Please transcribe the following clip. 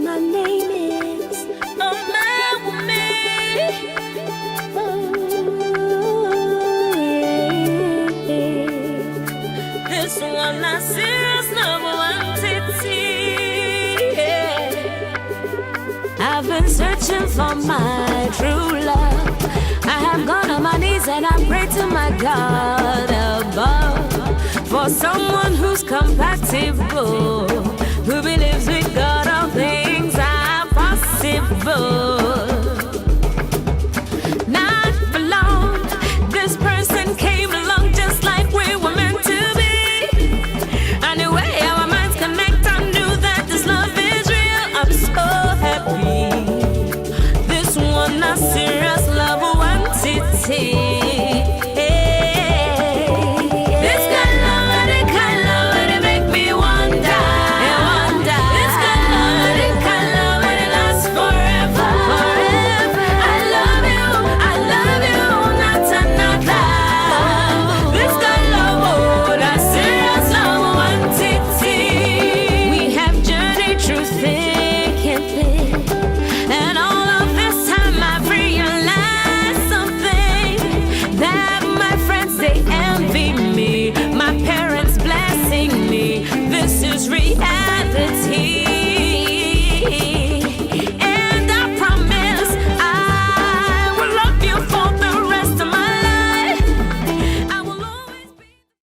My name is this one I serious number one titty. I've been searching for my true love. I have gone on my knees and I pray to my God above for someone who's compatible.